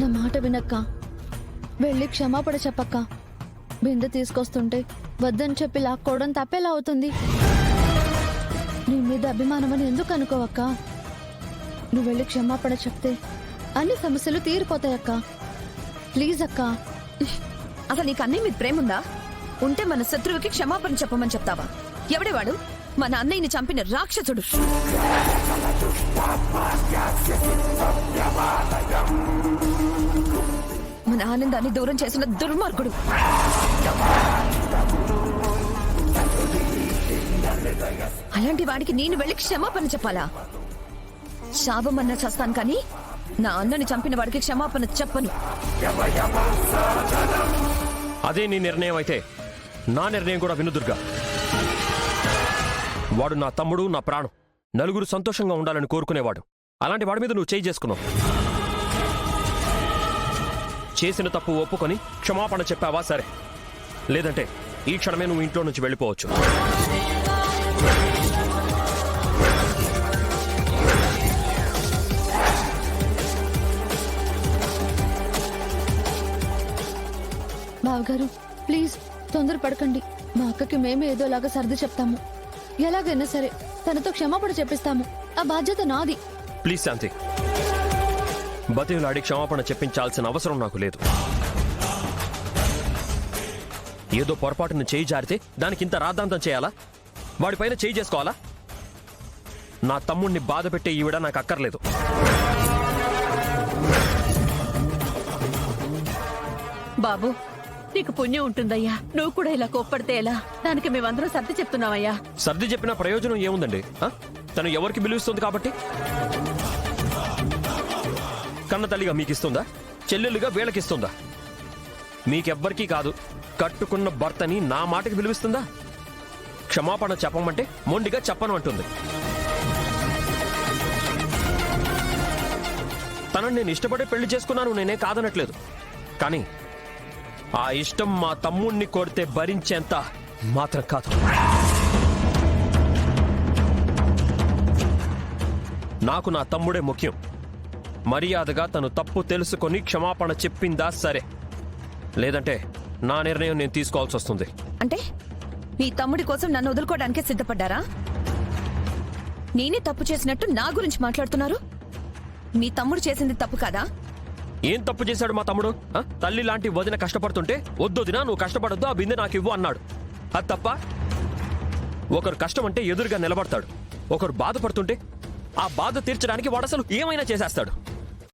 నా మాట వినక్క, వెళ్ళి క్షమాపణ చెప్పక్క. బిందె తీసుకొస్తుంటే వద్దని చెప్పి లాక్కోవడం తప్పేలా అవుతుంది? నీ మీద అభిమానం అని ఎందుకు అనుకోవక్క? నువ్వు వెళ్ళి క్షమాపణ చెప్తే అన్ని సమస్యలు తీరిపోతాయక్క. ప్లీజ్ అక్క. అసలు నీకు అన్నయ్య మీద ప్రేమ ఉందా? ఉంటే మన శత్రువుకి క్షమాపణ చెప్పమని చెప్తావా? ఎవడేవాడు? మన అన్నయ్యని చంపిన రాక్షసుడు. మన ఆనందాన్ని దూరం చేసిన దుర్మార్గుడు. అలాంటి వాడికి నేను వెళ్ళి క్షమాపణ చెప్పాలా? శాపమన్నా చేస్తాను కానీ నా అన్నని చంపిన వాడికి క్షమాపణ చెప్పను. అదే నీ నిర్ణయం అయితే నా నిర్ణయం కూడా విను దుర్గా. వాడు నా తమ్ముడు, నా ప్రాణం. నలుగురు సంతోషంగా ఉండాలని కోరుకునేవాడు. అలాంటి వాడి మీద నువ్వు చేయి చేసుకున్నావు. చేసిన తప్పు ఒప్పుకొని క్షమాపణ చెప్పావా సరే, లేదంటే ఈ క్షణమే నువ్వు ఇంట్లో నుంచి వెళ్ళిపోవచ్చు. బావగారు ప్లీజ్ తొందరపడకండి. మా అక్కకి మేమే ఏదోలాగా సర్ది చెప్తాము. ఎలాగైనా సరే తనతో క్షమాపణ చెప్పిస్తాము. ఆ బాధ్యత నాది. ప్లీజ్ శాంతి, బతిలాడి క్షమాపణ చెప్పించాల్సిన అవసరం నాకు లేదు. ఏదో పొరపాటును చేయి జారితే దానికింత రాద్ధాంతం చేయాలా? వాడిపైన చేయి చేసుకోవాలా? నా తమ్ముణ్ణి బాధ పెట్టే ఈవిడ నాకు అక్కర్లేదు. బాబు, నీకు పుణ్యం ఉంటుందయ్యా. నువ్వు కూడా ఇలా కోప్పడితే ఎలా? దానికి మేమందరం సర్ది చెప్తున్నామయ్యా. సర్ది చెప్పిన ప్రయోజనం ఏముందండి? తను ఎవరికి విలువిస్తుంది కాబట్టి? కన్న తల్లిగా మీకిస్తుందా? చెల్లెలుగా వీళ్ళకిస్తుందా? మీకెవ్వరికీ కాదు, కట్టుకున్న భర్తని నా మాటకి విలువిస్తుందా? క్షమాపణ చెప్పమంటే మొండిగా చెప్పను అంటుంది. తనని నేను ఇష్టపడే పెళ్లి చేసుకున్నాను, నేనే కాదనట్లేదు. కానీ ఆ ఇష్టం మా తమ్ముణ్ణి కొడితే భరించేంత మాత్రం కాదు. నాకు నా తమ్ముడే ముఖ్యం. మర్యాదగా తను తప్పు తెలుసుకొని క్షమాపణ చెప్పిందా సరే, లేదంటే నా నిర్ణయం నేను తీసుకోవాల్సి వస్తుంది. అంటే మీ తమ్ముడి కోసం నన్ను వదులుకోవడానికే సిద్ధపడ్డారా? నేనే తప్పు చేసినట్టు నా గురించి మాట్లాడుతున్నారు. మీ తమ్ముడు చేసింది తప్పు కాదా? ఏం తప్పు చేశాడు మా తమ్ముడు? తల్లి లాంటి వదిన కష్టపడుతుంటే వద్దొదినా నువ్వు కష్టపడొద్దు, ఆ బిందె నాకు ఇవ్వు అన్నాడు. అది తప్ప? ఒకరు కష్టం అంటే ఎదురుగా నిలబడతాడు. ఒకరు బాధపడుతుంటే ఆ బాధ తీర్చడానికి వాడు అసలు ఏమైనా చేసేస్తాడు.